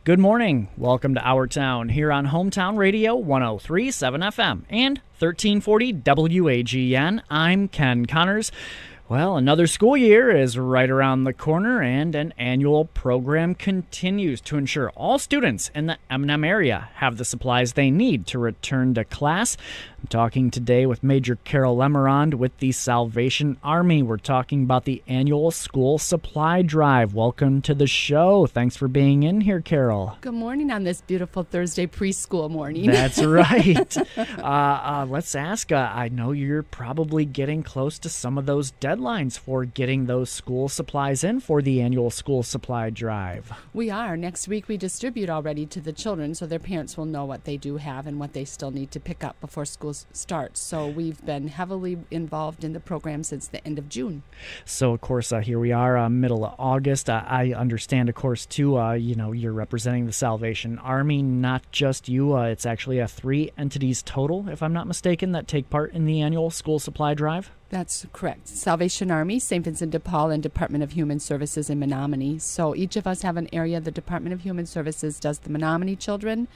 Good morning. Welcome to Our Town here on Hometown Radio 103.7 FM and 1340 WAGN. I'm Ken Connors. Well, another school year is right around the corner, and an annual program continues to ensure all students in the M&M area have the supplies they need to return to class. I'm talking today with Maj.Carol Lemirand with the Salvation Army. We're talking about the annual school supply drive. Welcome to the show. Thanks for being in here, Carol. Good morning on this beautiful Thursday preschool morning. That's right. Let's ask, I know you're probably getting close to some of those deadlines for getting those school supplies in for the annual school supply drive. We are. Next week we distribute already to the children so their parents will know what they do have and what they still need to pick up before school starts. So we've been heavily involved in the program since the end of June. So, of course, here we are, middle of August. I understand, of course, too, you're representing the Salvation Army, not just you. It's actually 3 entities total, if I'm not mistaken, that take part in the annual school supply drive. That's correct. Salvation Army, St. Vincent de Paul, and Department of Human Services in Menominee. So each of us have an area. The Department of Human Services does the Menominee children,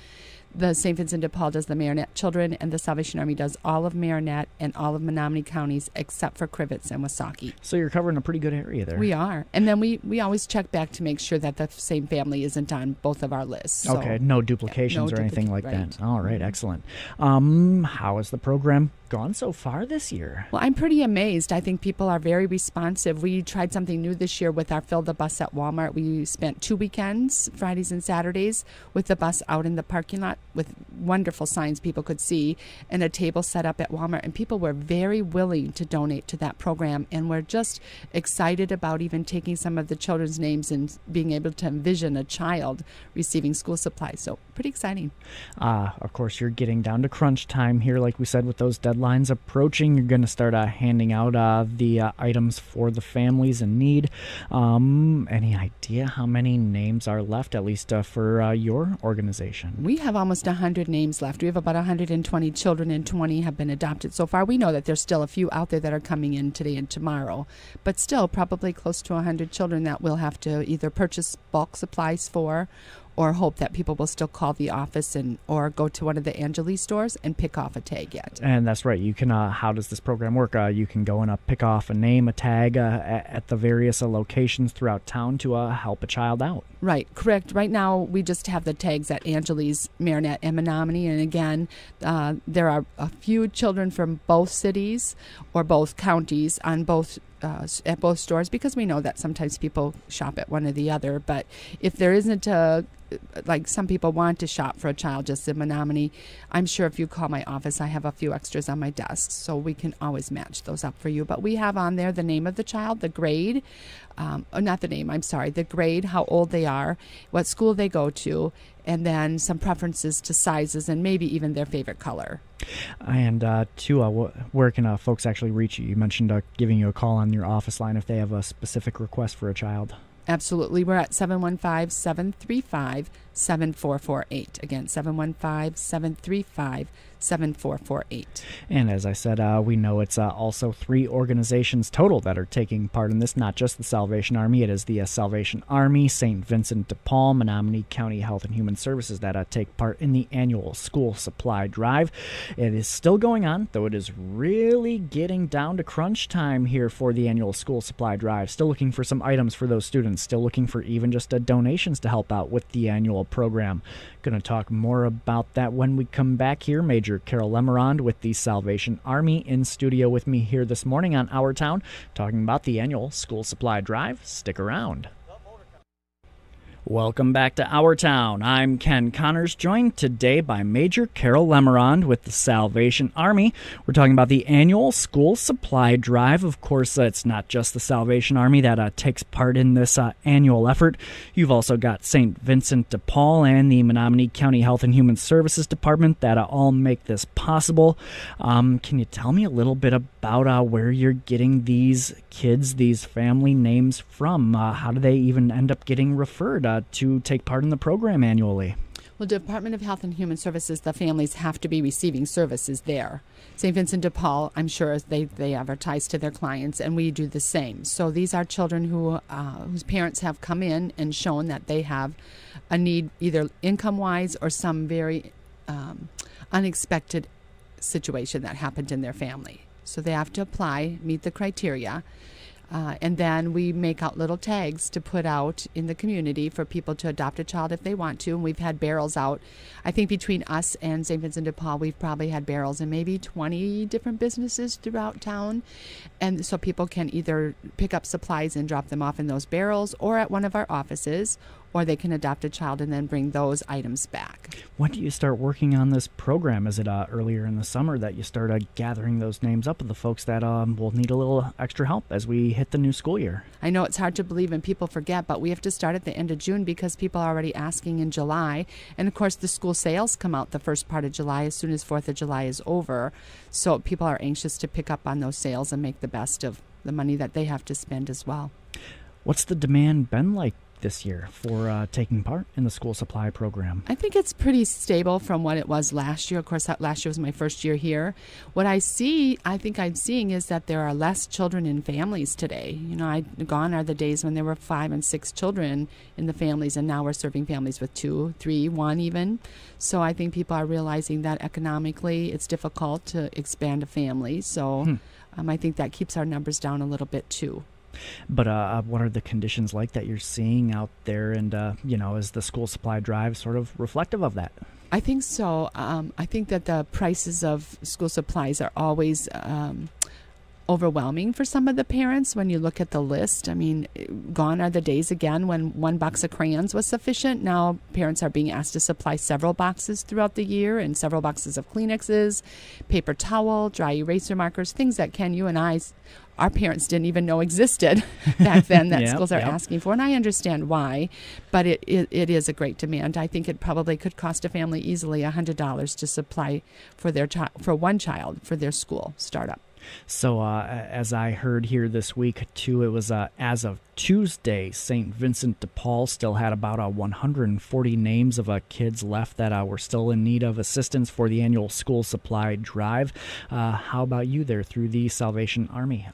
the St. Vincent de Paul does the Marinette children, and the Salvation Army does all of Marinette and all of Menominee counties except for Crivets and Wasaki. So you're covering a pretty good area there. We are. And then we always check back to make sure that the same family isn't on both of our lists. So, okay, no duplications or anything like that. All right, excellent. How has the program gone so far this year? Well, I'm pretty amazed. I think people are very responsive. We tried something new this year with our Fill the Bus at Walmart. We spent 2 weekends, Fridays and Saturdays, with the bus out in the parking lot with wonderful signs people could see and a table set up at Walmart. And people were very willing to donate to that program. And we're just excited about even taking some of the children's names and being able to envision a child receiving school supplies. So pretty exciting. Of course, you're getting down to crunch time here, like we said, with those deadlines approaching. You're going to start handing out the items for the families in need. Any idea how many names are left, at least for your organization? We have almost 100 names left. We have about 120 children, and 20 have been adopted so far. We know that there's still a few out there that are coming in today and tomorrow, but still probably close to 100 children that we'll have to either purchase bulk supplies for or hope that people will still call the office or go to one of the Angeles stores and pick off a tag yet. And that's right. You can. How does this program work? You can go and pick off a name, a tag at the various locations throughout town to help a child out. Right, correct. Right now, we just have the tags at Angeles, Marinette, and Menominee. And again, there are a few children from both cities or both counties on both at both stores, because we know that sometimes people shop at one or the other. But if there isn't like some people want to shop for a child just in Menominee, I'm sure if you call my office, I have a few extras on my desk, so we can always match those up for you. But we have on there the name of the child, the grade, the grade, how old they are, what school they go to, and then some preferences to sizes and maybe even their favorite color. And where can folks actually reach you? You mentioned giving you a call on your office line if they have a specific request for a child. Absolutely. We're at 715-735-7448. Again, 715-735-7448. And as I said, we know it's also 3 organizations total that are taking part in this, not just the Salvation Army. It is the Salvation Army, St. Vincent de Paul, Menominee County Health and Human Services that take part in the annual school supply drive. It is still going on, though it is really getting down to crunch time here for the annual school supply drive. Still looking for some items for those students. Still looking for even just donations to help out with the annual program. Going to talk more about that when we come back here. Maj.Carol Lemirand with the Salvation Army in studio with me here this morning on Our Town, talking about the annual school supply drive. Stick around. Welcome back to Our Town. I'm Ken Connors, joined today by Maj.Carol Lemirand with the Salvation Army. We're talking about the annual school supply drive. Of course, it's not just the Salvation Army that takes part in this annual effort. You've also got St. Vincent de Paul and the Menominee County Health and Human Services Department that all make this possible. Can you tell me a little bit about where you're getting these kids, these family names from? How do they even end up getting referred to take part in the program annually? Well, Department of Health and Human Services, the families have to be receiving services there. St. Vincent de Paul, I'm sure they advertise to their clients, and we do the same. So these are children whose parents have come in and shown that they have a need, either income-wise or some very unexpected situation that happened in their family. So they have to apply, meet the criteria. And then we make out little tags to put out in the community for people to adopt a child if they want to. And we've had barrels out. I think between us and St. Vincent de Paul, we've probably had barrels in maybe 20 different businesses throughout town. And so people can either pick up supplies and drop them off in those barrels or at one of our offices, or they can adopt a child and then bring those items back. When do you start working on this program? Is it earlier in the summer that you start gathering those names up of the folks that will need a little extra help as we hit the new school year? I know it's hard to believe and people forget, but we have to start at the end of June because people are already asking in July. And of course, the school sales come out the first part of July as soon as 4th of July is over. So people are anxious to pick up on those sales and make the best of the money that they have to spend as well. What's the demand been like this year for taking part in the school supply program? I think it's pretty stable from what it was last year. Of course, last year was my first year here. What I think I'm seeing is that there are less children in families today. You know, gone are the days when there were 5 and 6 children in the families, and now we're serving families with 2, 3, 1 even. So I think people are realizing that economically it's difficult to expand a family. So I think that keeps our numbers down a little bit too. But what are the conditions like that you're seeing out there? And, is the school supply drive sort of reflective of that? I think so. I think that the prices of school supplies are always overwhelming for some of the parents when you look at the list. I mean, gone are the days again when 1 box of crayons was sufficient. Now parents are being asked to supply several boxes throughout the year and several boxes of Kleenexes, paper towel, dry eraser markers, things that you and I, our parents didn't even know existed back then that schools are asking for. And I understand why, but it is a great demand. I think it probably could cost a family easily $100 to supply for one child for their school startup. So as I heard here this week, too, it was as of Tuesday, St. Vincent de Paul still had about 140 names of kids left that were still in need of assistance for the annual school supply drive. How about you there through the Salvation Army?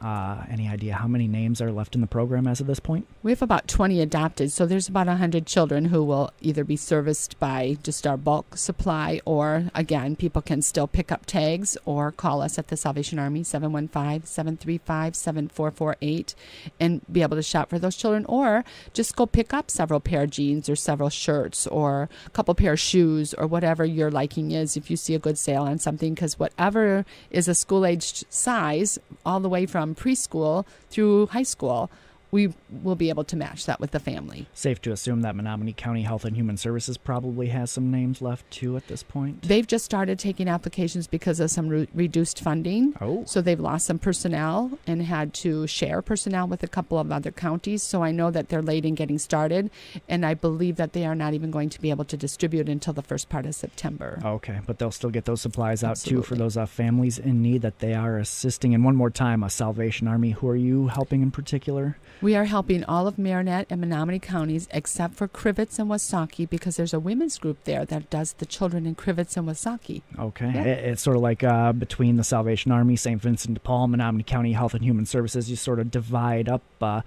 Any idea how many names are left in the program as of this point? We have about 20 adopted, so there's about 100 children who will either be serviced by just our bulk supply, or, again, people can still pick up tags or call us at the Salvation Army, 715-735-7448, and be able to shop for those children, or just go pick up several pair of jeans or several shirts or a couple pair of shoes or whatever your liking is if you see a good sale on something, because whatever is a school-aged size, all the way from preschool through high school, we will be able to match that with the family. Safe to assume that Menominee County Health and Human Services probably has some names left, too, at this point? They've just started taking applications because of some reduced funding. Oh. So they've lost some personnel and had to share personnel with a couple of other counties. So I know that they're late in getting started, and I believe that they are not even going to be able to distribute until the first part of September. Okay, but they'll still get those supplies out, Absolutely. too, for those families in need that they are assisting. And one more time, a Salvation Army, who are you helping in particular? We are helping all of Marinette and Menominee counties except for Crivets and Wasaki, because there's a women's group there that does the children in Crivets and Wasaki. Okay. Yeah. It's sort of like between the Salvation Army, St. Vincent de Paul, Menominee County Health and Human Services, you sort of divide up the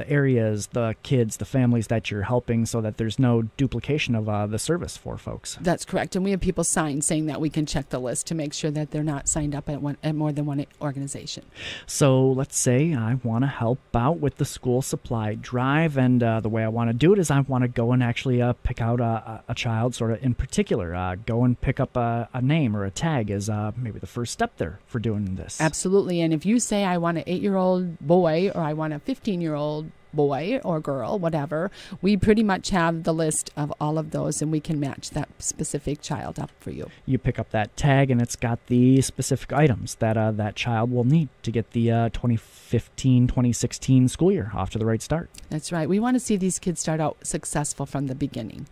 areas, the kids, the families that you're helping, so that there's no duplication of the service for folks. That's correct. And we have people signed saying that we can check the list to make sure that they're not signed up at more than one organization. So let's say I want to help out with the school supply drive, and the way I want to do it is I want to go and actually pick out a child sort of in particular. Go and pick up a name or a tag is maybe the first step there for doing this. Absolutely. And if you say I want an 8-year-old boy or I want a 15-year-old boy or girl, whatever, we pretty much have the list of all of those, and we can match that specific child up for you. You pick up that tag, and it's got the specific items that that child will need to get the 2015-2016 school year off to the right start. That's right. We want to see these kids start out successful from the beginning.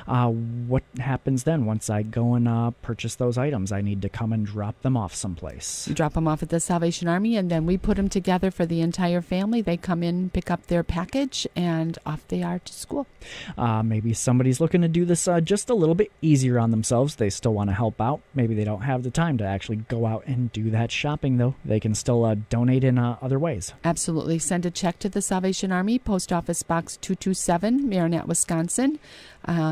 What happens then once I go and purchase those items? I need to come and drop them off someplace. You drop them off at the Salvation Army, and then we put them together for the entire family. They come in, pick up their package, and off they are to school. Maybe somebody's looking to do this just a little bit easier on themselves. They still want to help out. Maybe they don't have the time to actually go out and do that shopping, though. They can still donate in other ways. Absolutely. Send a check to the Salvation Army, Post Office Box 227, Marinette, Wisconsin.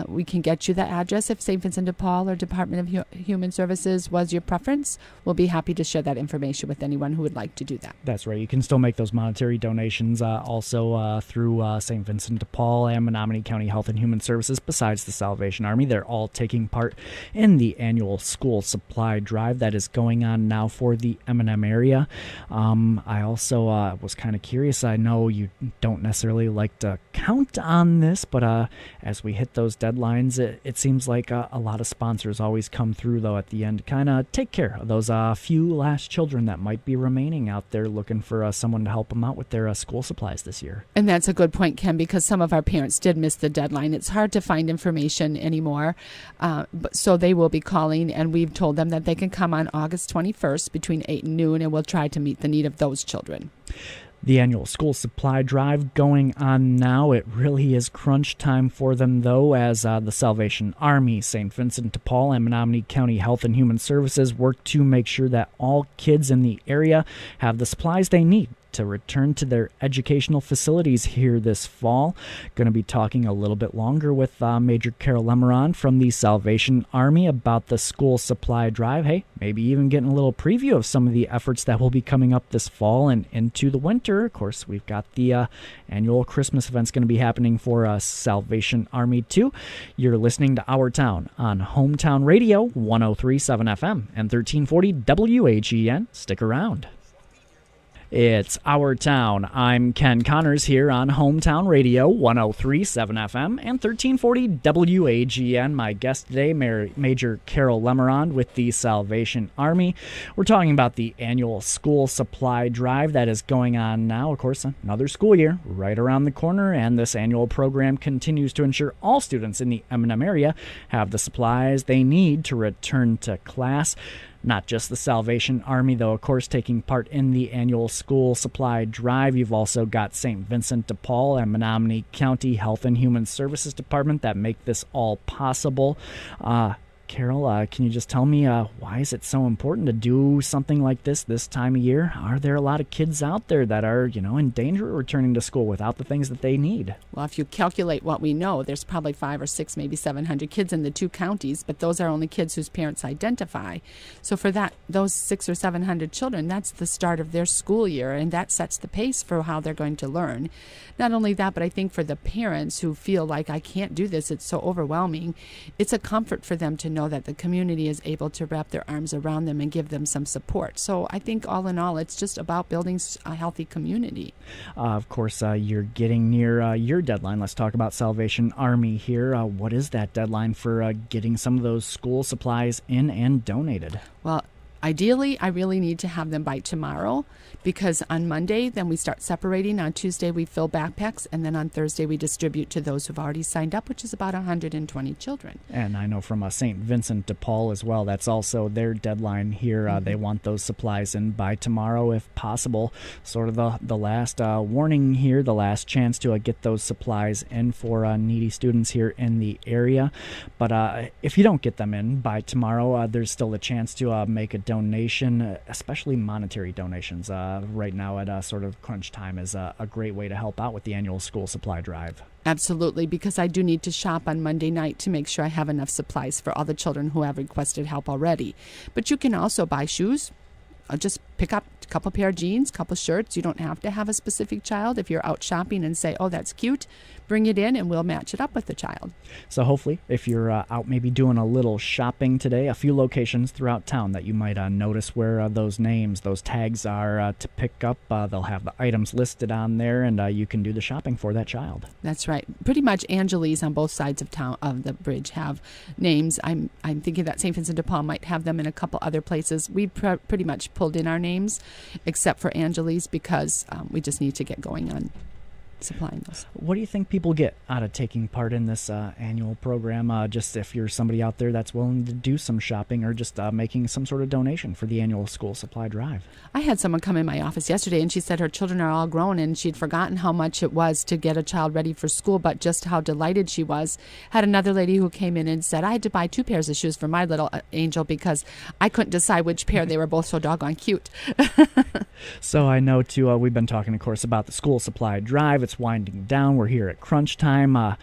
We can get you the address if St. Vincent de Paul or Department of Human Services was your preference. We'll be happy to share that information with anyone who would like to do that. That's right. You can still make those monetary donations also through St. Vincent de Paul and Menominee County Health and Human Services besides the Salvation Army. They're all taking part in the annual school supply drive that is going on now for the M&M area. I also was kind of curious. I know you don't necessarily like to count on this, but as we hit those deadlines, it seems like a lot of sponsors always come through, though, at the end to kind of take care of those few last children that might be remaining out there looking for someone to help them out with their school supplies this year. And that's a good point, Ken, because some of our parents did miss the deadline. It's hard to find information anymore, so they will be calling, and we've told them that they can come on August 21st between 8 and noon, and we'll try to meet the need of those children. The annual school supply drive going on now. It really is crunch time for them, though, as the Salvation Army, St. Vincent de Paul, and Menominee County Health and Human Services work to make sure that all kids in the area have the supplies they need to return to their educational facilities here this fall. Going to be talking a little bit longer with Maj.Carol Lemirand from the Salvation Army about the school supply drive. Hey, maybe even getting a little preview of some of the efforts that will be coming up this fall and into the winter. Of course, we've got the annual Christmas events going to be happening for Salvation Army too. You're listening to Our Town on Hometown Radio 103.7 FM and 1340 WAGN. Stick around. It's Our Town. I'm Ken Connors here on Hometown Radio 103.7 FM and 1340 WAGN. My guest today, Maj.Carol Lemirand with the Salvation Army. We're talking about the annual school supply drive that is going on now. Of course, another school year right around the corner, and this annual program continues to ensure all students in the M&M area have the supplies they need to return to class. Not just the Salvation Army, though, of course, taking part in the annual school supply drive. You've also got St. Vincent de Paul and Menominee County Health and Human Services Department that make this all possible. Carol, can you just tell me why is it so important to do something like this time of year? Are there a lot of kids out there that are, in danger of returning to school without the things that they need? Well, if you calculate what we know, there's probably 500 or 600, maybe 700 kids in the two counties, but those are only kids whose parents identify. So for those 600 or 700 children, that's the start of their school year, and that sets the pace for how they're going to learn. Not only that, but I think for the parents who feel like, I can't do this, it's so overwhelming, it's a comfort for them to know that the community is able to wrap their arms around them and give them some support. So I think all in all, it's just about building a healthy community. Of course, you're getting near your deadline. Let's talk about Salvation Army here. What is that deadline for getting some of those school supplies in and donated? Well, ideally, I really need to have them by tomorrow, because on Monday, then we start separating. On Tuesday, we fill backpacks, and then on Thursday, we distribute to those who've already signed up, which is about 120 children. And I know from St. Vincent de Paul as well, that's also their deadline here. They want those supplies in by tomorrow if possible. Sort of the last warning here, the last chance to get those supplies in for needy students here in the area. But if you don't get them in by tomorrow, there's still a chance to make a donation, especially monetary donations. Right now at sort of crunch time is a great way to help out with the annual school supply drive. Absolutely, because I do need to shop on Monday night to make sure I have enough supplies for all the children who have requested help already. But you can also buy shoes. Just pick up a couple pair of jeans, couple shirts. You don't have to have a specific child. If you're out shopping and say, oh, that's cute, bring it in and we'll match it up with the child. So hopefully, if you're out maybe doing a little shopping today, a few locations throughout town that you might notice where those names, those tags are to pick up. They'll have the items listed on there, and you can do the shopping for that child. That's right. Pretty much Angeles on both sides of town of the bridge have names. I'm thinking that St. Vincent de Paul might have them in a couple other places. We pretty much pulled in our names, except for Angeles, because we just need to get going on supplying those. What do you think people get out of taking part in this annual program? Just if you're somebody out there that's willing to do some shopping or just making some sort of donation for the annual school supply drive. I had someone come in my office yesterday, and she said her children are all grown, and she'd forgotten how much it was to get a child ready for school, but just how delighted she was. Had another lady who came in and said, I had to buy 2 pairs of shoes for my little angel because I couldn't decide which pair. They were both so doggone cute. So I know, too, we've been talking, of course, about the school supply drive. It's winding down. We're here at crunch time.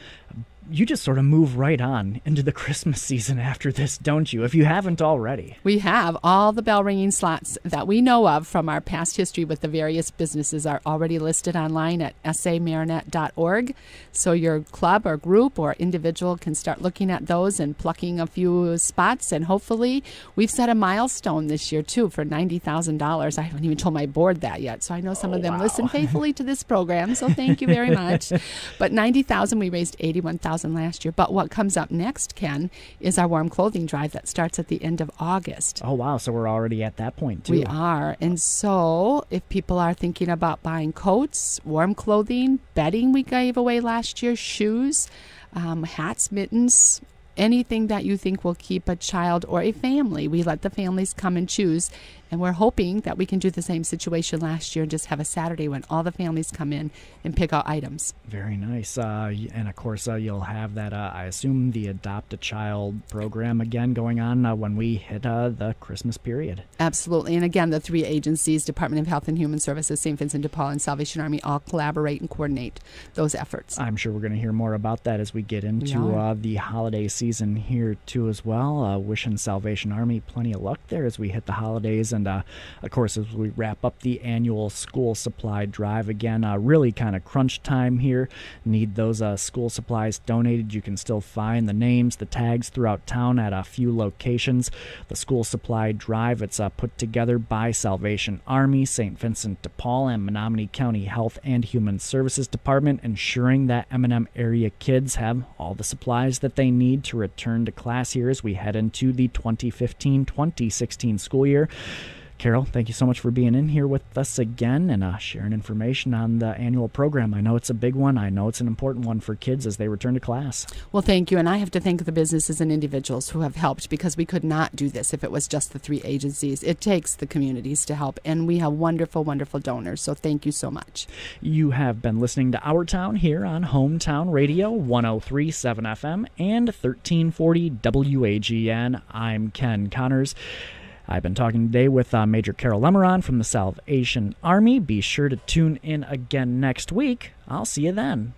You just sort of move right on into the Christmas season after this, don't you, if you haven't already? We have. All the bell ringing slots that we know of from our past history with the various businesses are already listed online at samarinet.org. So your club or group or individual can start looking at those and plucking a few spots. And hopefully we've set a milestone this year, too, for $90,000. I haven't even told my board that yet. So I know some of them listen faithfully to this program. So thank you very much. But $90,000, we raised $81,000 last year. But what comes up next, Ken, is our warm clothing drive that starts at the end of August. Oh, wow. So we're already at that point, too. We are. And so if people are thinking about buying coats, warm clothing, bedding we gave away last year, shoes, hats, mittens, anything that you think will keep a child or a family, we let the families come and choose. And we're hoping that we can do the same situation last year and just have a Saturday when all the families come in and pick out items. Very nice. And, of course, you'll have that, I assume, the Adopt a Child program again going on when we hit the Christmas period. Absolutely. And, again, the 3 agencies, Department of Health and Human Services, St. Vincent de Paul, and Salvation Army, all collaborate and coordinate those efforts. I'm sure we're going to hear more about that as we get into the holiday season here, too, as well. Wishing Salvation Army plenty of luck there as we hit the holidays. And, of course, as we wrap up the annual school supply drive again, really kind of crunch time here. Need those school supplies donated. You can still find the names, the tags throughout town at a few locations. The school supply drive, it's put together by Salvation Army, St. Vincent de Paul, and Menominee County Health and Human Services Department, ensuring that M&M area kids have all the supplies that they need to return to class here as we head into the 2015-2016 school year. Carol, thank you so much for being in here with us again and sharing information on the annual program. I know it's a big one. I know it's an important one for kids as they return to class. Well, thank you. And I have to thank the businesses and individuals who have helped, because we could not do this if it was just the 3 agencies. It takes the communities to help, and we have wonderful, wonderful donors. So thank you so much. You have been listening to Our Town here on Hometown Radio, 103.7 FM and 1340 WAGN. I'm Ken Connors. I've been talking today with Maj.Carol Lemirand from the Salvation Army. Be sure to tune in again next week. I'll see you then.